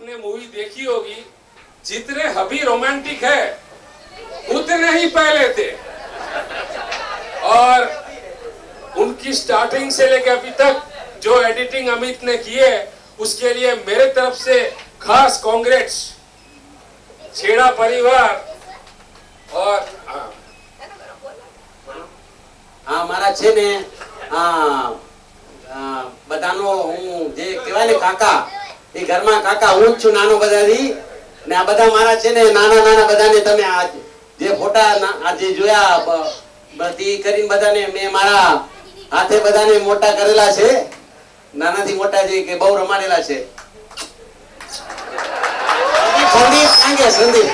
आपने मूवी देखी होगी, जितने हबी रोमांटिक है उतने ही पहले थे, और उनकी स्टार्टिंग से लेकर अभी तक जो एडिटिंग अमित ने की है उसके लिए मेरे तरफ से खास कांग्रेट्स छेड़ा परिवार। और હા મારા છે ને બધાનો હું જે કહેવાય ને કાકા, એ ઘરમાં કાકા હું જ છું નાનો બધાથી, ને આ બધા મારા છે ને નાના નાના બધાને તમે આ જે ફોટા આજે જોયા બધી કરીને બધાને મેં મારા હાથે બધાને મોટા કરેલા છે, નાનાથી મોટા જે કે બહુ રમાડેલા છે. સંદીપ કાંગે સંદીપ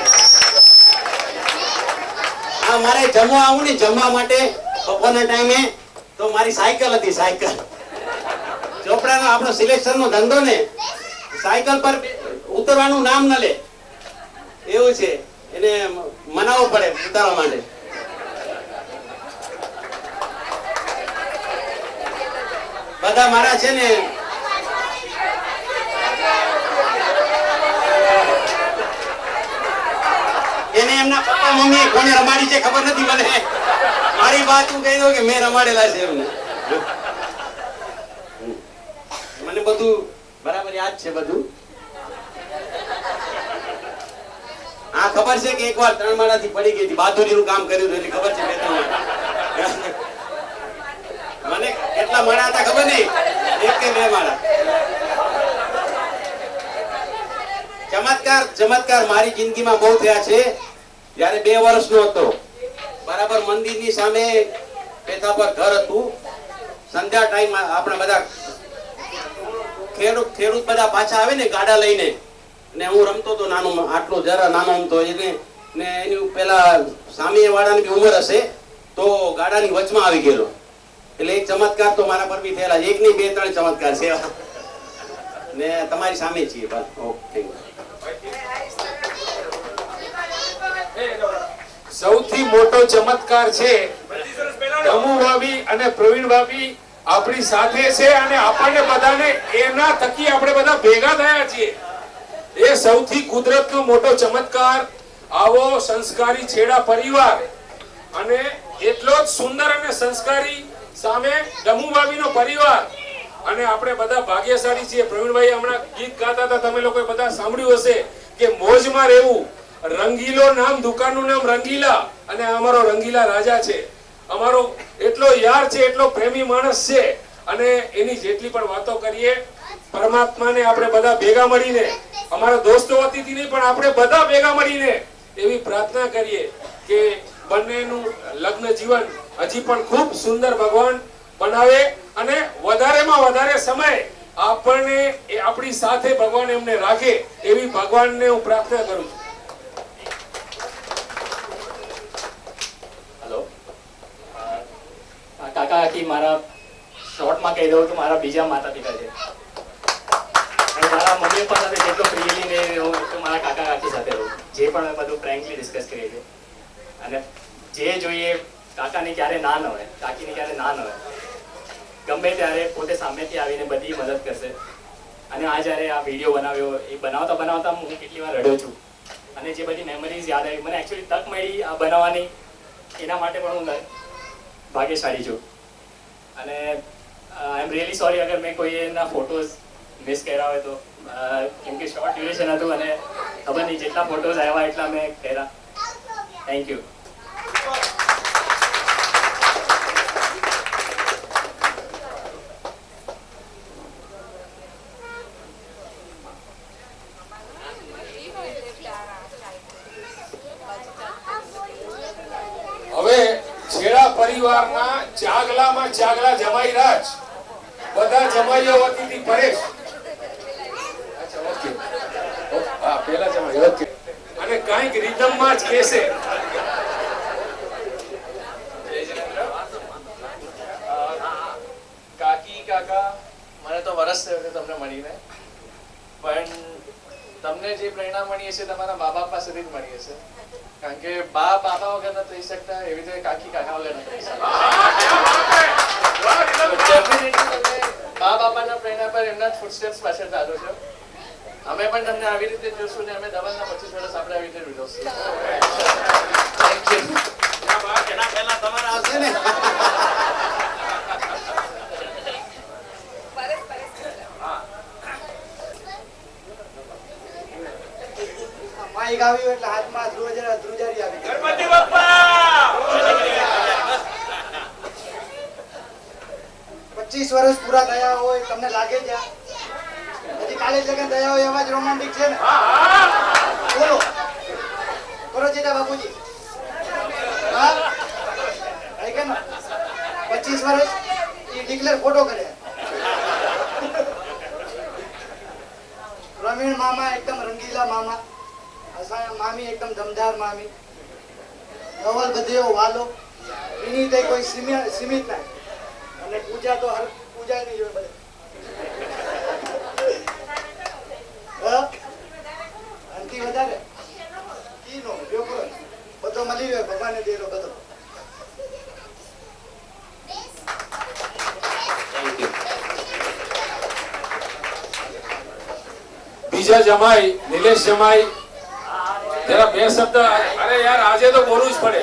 આ મારે જમવા આવું ને, જમવા માટે બપોરના ટાઈમે તો મારી સાયકલ હતી, સાયકલ ચોપડાનો આપણો સિલેક્શન નો ધંધો ને, સાયકલ પર ઉતરવાનું નામ ન લે એવું છે, એને મનાવવો પડે ઉતારવા માટે. બધા મારા છે ને એને એમના પપ્પા મમ્મી કોને રમાડી છે ખબર નથી મને, મારી વાત હું કહી દઉં કે મેં રમાડેલા છે એમને, મને બધું બરાબર યાદ છે બધું. હા ખબર છે કે એકવાર 3 માળાથી પડી ગઈ હતી, બહાદુરીનું કામ કર્યું હતું એટલે ખબર છે 2-3 માળા. મને કેટલા માળા હતા ખબર નહીં, 1 કે 2 માળા. ચમત્કાર મારી જિંદગીમાં બહુ થયા છે. જયારે 2 વર્ષનો હતો, બરાબર મંદિરની સામે પેથા પર ઘર હતું, સંધ્યા ટાઈમ આપણે બધા ખેડૂત બધા પાછા આવે ને ગાડા લઈને, ને હું રમતો હતો નાનો, આટલો જરા નાનો હતો એને, ને એની પેલા સામે વાળાની ઉંમર હશે તો ગાડાની વચમાં આવી ગયેલો, એટલે એક ચમત્કાર તો મારા પર બી થયેલા છે. 1 નહીં 2-3 ચમત્કાર છે ને તમારી સામે છીએ. ઓકે, સૌથી મોટો ચમત્કાર છે દમુ ભાભી અને પ્રવીણ ભાભી આપણી સાથે છે, અને આપણને બધાને એના થકી આપણે બધા ભેગા થયા છીએ. એ સૌથી કુદરતનો મોટો ચમત્કાર. આવો સંસ્કારી છેડા પરિવાર અને એટલો જ સુંદર અને સંસ્કારી સામે દમુ ભાભીનો પરિવાર, અને આપણે બધા ભાગ્યશાળી છીએ. પ્રવીણભાઈ હમણાં ગીત ગાતા હતા, તમે લોકોએ બધા સાંભળ્યું હશે કે મોજમાં રહેવું. રંગીલો નામ, દુકાનનું નામ રંગીલા, અને અમારો રંગીલા રાજા છે. અમારો એટલો યાર છે, એટલો પ્રેમી માણસ છે, અને એની જેટલી પણ વાતો કરીએ પરમાત્માને આપણે બધા ભેગા મળીને, અમારા દોસ્તો વતીથી નહીં પણ આપણે બધા ભેગા મળીને એવી પ્રાર્થના કરીએ કે બંનેનું લગ્ન જીવન હજી પણ ખૂબ સુંદર ભગવાન બનાવે, અને વધારેમાં વધારે સમય આપણને આપણી સાથે ભગવાન એમને રાખે એવી ભગવાનને હું પ્રાર્થના કરું છું. કાકા કાકી મારા શોર્ટમાં કહી દઉં તો મારા બીજા માતા પિતા છે, અને મારા મમ્મી પપ્પા સાથે જેટલો ફ્રીલી ને રહું તો મારા કાકા કાકી સાથે રહું, જે પણ બધું ફ્રેન્કલી ડિસ્કસ કરીએ છીએ, અને જે જોઈએ કાકાની ક્યારે ના ન હોય, કાકીની ક્યારે ના ન હોય, ગમે ત્યારે પોતે સામેથી આવીને બધી મદદ કરશે. અને આ જ્યારે આ વિડીયો બનાવ્યો એ બનાવતા બનાવતા હું કેટલી વાર રડ્યો છું, અને જે બધી મેમરીઝ યાદ આવી, મને એકચ્યુઅલી તક મળી આ બનાવવાની, એના માટે પણ હું ભાગ્યશાળી છું. અને આઈ એમ રિયલી સોરી અગર મેં કોઈ એના ફોટોઝ મિસ કર્યા હોય તો, કેમ કે શોર્ટ ડ્યુરેશન હતું અને ખબર નહીં જેટલા ફોટોઝ આવ્યા એટલા મેં કર્યા. Thank you. હવે છેડા પરિવારના ચાગલામાં ચાગલા જમાઈ રાજ, બધા જમાઈઓ વતીથી પરેશ, હા પેલા જમાઈ, ઓકે, અને કાંઈક રિધમમાં જ કહેશે. કાકી કાકા મને તો વરસ થયો છે તમને મળીને, પણ તમને જે પ્રેરણા મળી હશે તમારા મા બાપ પાસેથી જ મળી હશે, કારણ કે બા બાપા વગર ન થઈ શકતા, એવી રીતે કાકી કાકા વગર ન થઈ શકતા. બા બાપાના પ્રેરણા પર એમના ફૂટસ્ટેપ્સ પાછળ ચાલો છો, અમે પણ તમને આવી રીતે જોશું ને અમે ધવલના 25 વર્ષ આપણે આવી રીતે જોશું. Thank you. એના પહેલા તમારા આવશે ને. માઈક આવ્યું એટલે હાથમાં ધ્રુજારી આવી ગઈ. ગણપતિ બાપ્પા 25 વર્ષ પૂરા થયા હોય તમને લાગે છે હજી કાલે જ લગન થયા હોય એવા જ રોમાન્ટિક છે ને? બોલો કરો જેઠા બાપુજી. હા આઈ કે ને 25 વર્ષ એ ડિક્લેર ફોટો કર્યા. પ્રવીણ મામા એકદમ રંગીલા મામા, મામી એકદમ દમદાર મામી, ધવલ બધેવો વાલો, વિનીત કોઈ સીમિત ના, અને પૂજા તો હર પૂજા નહીં જોઈ બધે. અંતિ વધારે કીનો જો કરો બધો મળી રહ્યો ભગવાને દેરો બધો. બીજા જમાઈ નિલેશ જમાઈ જરા બે શબ્દ. અરે યાર આજે તો બોલવું જ પડે.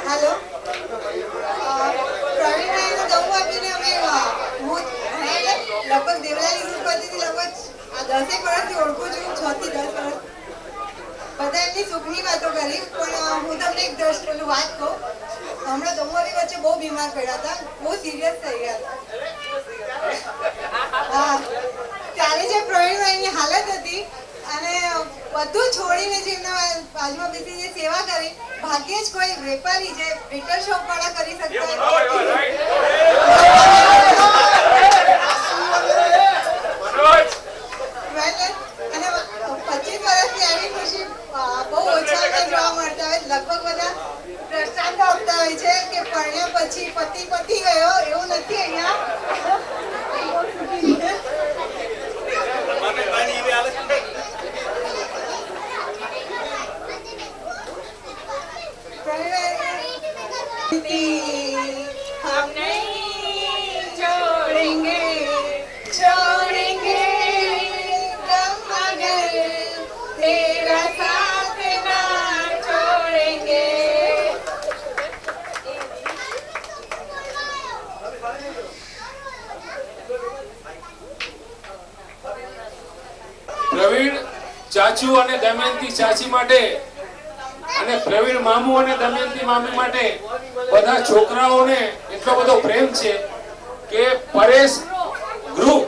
હેલો પ્રવીણભાઈને દઉં આપીને અમે હું લગભગ દેવલાલી ગ્રુપ પરથી લગભગ આ 10 વર્ષથી ઓળખું છું, 6 થી 10 વર્ષ. બધા એમની સુખની વાતો કરી, પણ હું તમને એક પેલું વાત કહું. હમણાં દમોરી વચ્ચે બહુ બીમાર પડ્યા હતા, બહુ સિરિયસ થઈ ગયા હતા. હા ત્યારે જે પ્રવીણભાઈની હાલત હતી અને બધું છોડીને જે એમના બાજુમાં બેસીને સેવા કરી, ભાગ્યે જ કોઈ વેપારી જે રિટેલ શોપ વાળા કરી શકતા અને 25 વર્ષથી આવી ખુશી બહુ ઓછા જોવા મળતા હોય. લગભગ બધા દ્રષ્ટાંત આપતા હોય છે કે પરણ્યા પછી પતિ ગયો એવું નથી અહીંયા. हम नहीं छोड़ेंगे छोड़ेंगे गम मगर तेरा साथ ना छोड़ेंगे. પ્રવીણ ચાચુ અને દમયંતી ચાચી માટે અને પ્રવીણ મામુ અને દમયંતી મામી માટે બધા છોકરાઓને એટલો બધો પ્રેમ છે કે પરેશ ગ્રુપ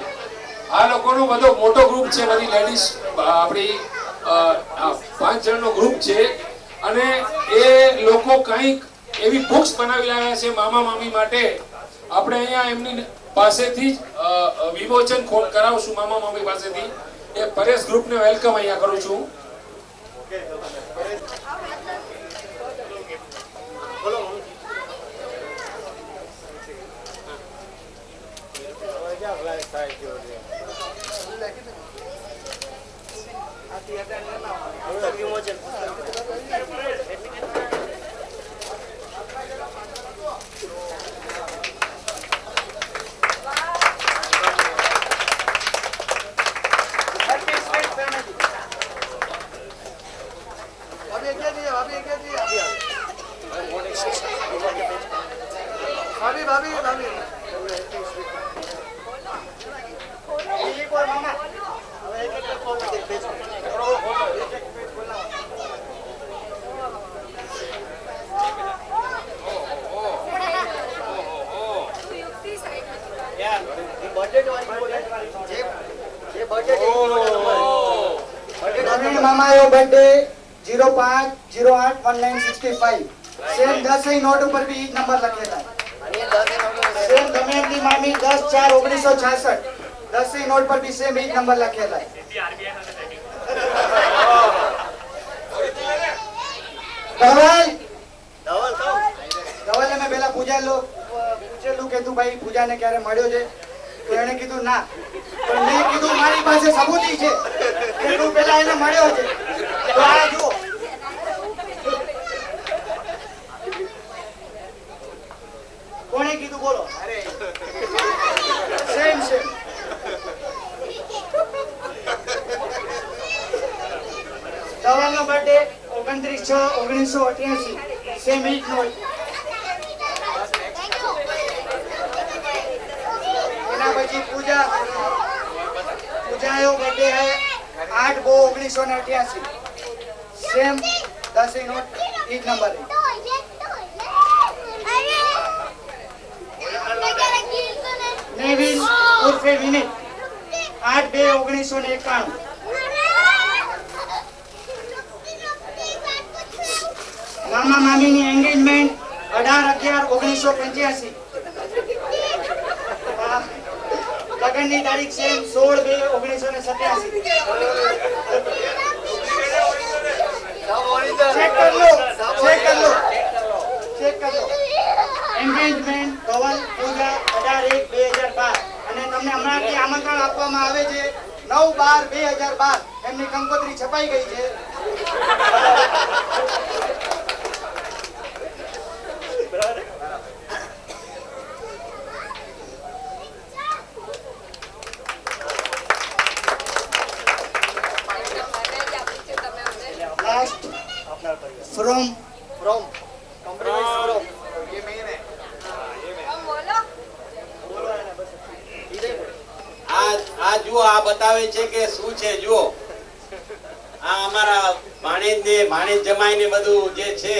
આ લોકોનો બધો મોટો ગ્રુપ છે. બધી લેડીઝ આપણી 5 જણનો ગ્રુપ છે અને એ લોકો કંઈક એવી બુક્સ બનાવી લાવ્યા છે મામા મામી માટે. આપણે અહીંયા એમની પાસેથી જ વિમોચન કરાવશું મામા મામી પાસેથી. એ પરેશ ગ્રુપને વેલકમ અહીંયા કરું છું. પ્રવીણ મામાનો બર્થડે 05/08/1965. સેમ 10 નોટ ઉપર બી નંબર લખેલા. સેમ દમયંતી મામી 10/4/1966. 10 નોટ પર બી સેમ ઈ નંબર લખેલા. ધવલ મેં પેલા પૂછેલું કે તું ભાઈ પૂજાને ક્યારે મળ્યો છે? તો એણે કીધું ના. પણ મેં કીધું મારી પાસે સબૂતી છે કે તું પેલા એને મળ્યો છે. તો આ જુઓ. કોણે કીધું બોલો? Same same. ધવલનો બર્થડે 29/6/1988 સેમ એજ નો. એના પછી પૂજાનો બર્થડે है 8/2/1988 સેમ 10 નોટ એજ નંબર. नेविन उर्फे विनीत 8/2/1991 मामा मामी ની એન્ગેજમેન્ટ 18/11/1985 લગ્નની તારીખ સેમ 16/2/1987 ચેક કર લો એન્ગેજમેન્ટ ધવલ પૂજા 18/1/2012 અને તમને હમણાંથી આમંત્રણ આપવામાં આવે છે 9/12/2012 એમની કંકોત્રી છપાઈ ગઈ છે. લાસ્ટ ફ્રોમ આ જુઓ, આ બતાવે છે કે શું છે. જુઓ, આ અમારા ભાણેજ જમાઈ ને બધું જે છે.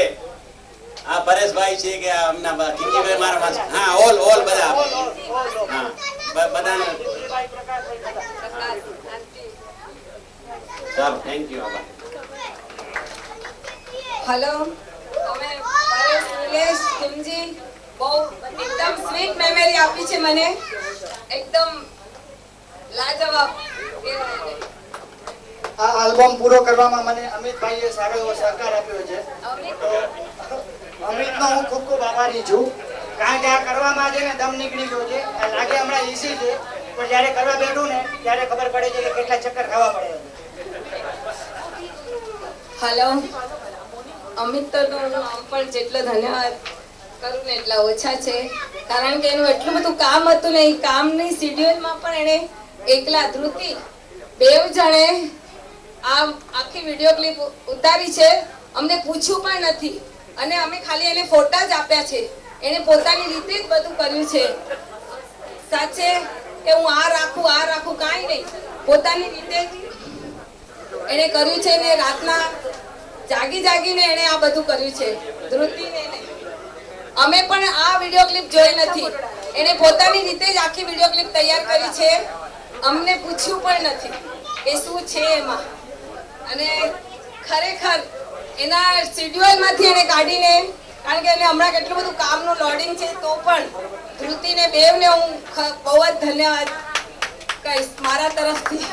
આ પરેશભાઈ છે કે અમના કિંજીભાઈ મારા પાસે. હા, ઓલ બધા. હા, બધાને ચાલો, થેન્ક યુ. હેલો, તમે પરેશ, નિલેશ, કિમજી બહુ એકદમ સ્વીટ મેમરી આપી છે મને. એકદમ લાજવાબ. આ આલ્બમ પૂરો કરવામાં મને અમિતભાઈએ સારો એવો સહકાર આપ્યો છે. અમિતનો હું ખૂબ ખૂબ આભારી છું. કારણ કે આ કરવામાં છે ને દમ નીકળી ગયો છે. આ લાગે હમણાં ઈઝી છે, પણ જ્યારે કરવા બેઠું ને ત્યારે ખબર પડે છે કે કેટલા ચક્કર ખાવા પડે. હેલો, અમિત તો હું આમ પણ જેટલો ધન્યવાદ કરું ને એટલા ઓછા છે. કારણ કે એનું એટલું બધું કામ હતું ને, એ કામની શેડ્યુલમાં પણ એને એકલા ધૃતિ બેવ જણે આ આખી વિડીયો ક્લિપ ઉતારી છે. અમને પૂછ્યું પણ નથી અને અમે ખાલી એને ફોટા જ આપ્યા છે. એને પોતાની રીતે જ બધું કર્યું છે. સાચે કે હું આ રાખું કાંઈ નહીં, પોતાની રીતે એને કર્યું છે. ને રાતના જાગીને એને આ બધું કર્યું છે. ધૃતિને અમે પણ આ વિડીયો ક્લિપ જોઈ નથી. એને પોતાની રીતે જ આખી વિડીયો ક્લિપ તૈયાર કરી છે. અમને પૂછ્યું પણ નથી કે શું છે એમાં. અને ખરેખર એના શેડ્યુલમાંથી એને કાઢીને, કારણ કે એને હમણાં કેટલું બધું કામનું લોડિંગ છે, તો પણ ધૃતિને બેવને હું બહુ જ ધન્યવાદ કહીશ મારા તરફથી.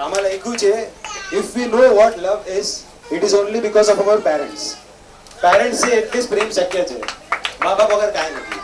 આમાં લખ્યું છે, if we know what love is, it is only because of our parents. Parents છે એટલે જ પ્રેમ શક્ય છે. મા બાપ વગર કાંઈ નથી.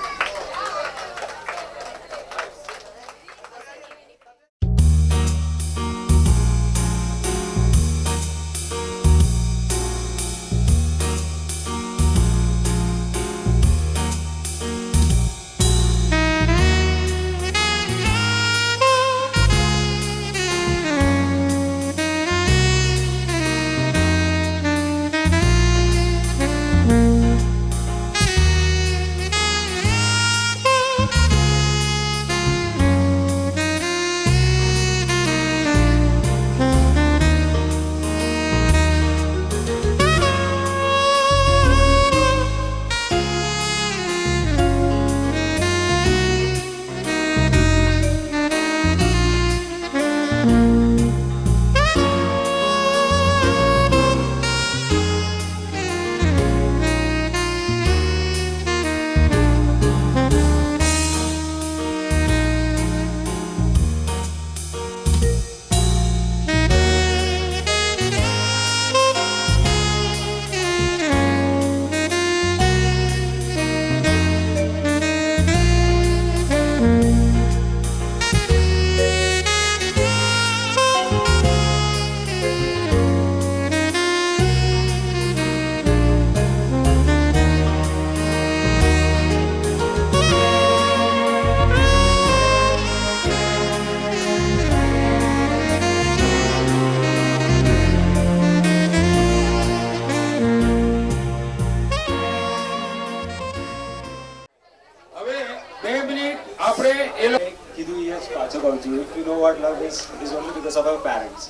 બસ it is only because of our parents.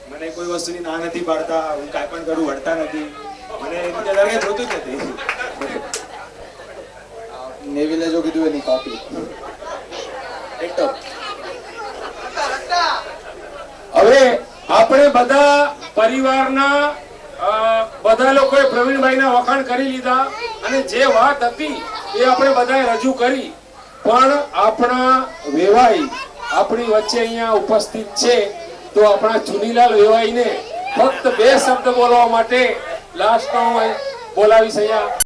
મને કોઈ વસ્તુની ના નથી પાડતા, હું કાંઈ પણ કરું વળતા નથી, મને એની અંદર કંઈ જોતું જ નથી. નેવિલે જો કીધું એની કોપી ટિકટોક. હવે આપણે બધા પરિવારના બધા લોકોએ પ્રવીણભાઈના વખાણ કરી લીધા અને જે વાત હતી એ આપણે બધાએ રજૂ કરી, પણ આપણા વેવાઈ આપણી વચ્ચે અહીંયા ઉપસ્થિત છે, તો આપણા ચુનીલાલ વેવાઈને ફક્ત 2 શબ્દ બોલવા માટે લાસ્ટમાં હું બોલાવીશ અહીંયા.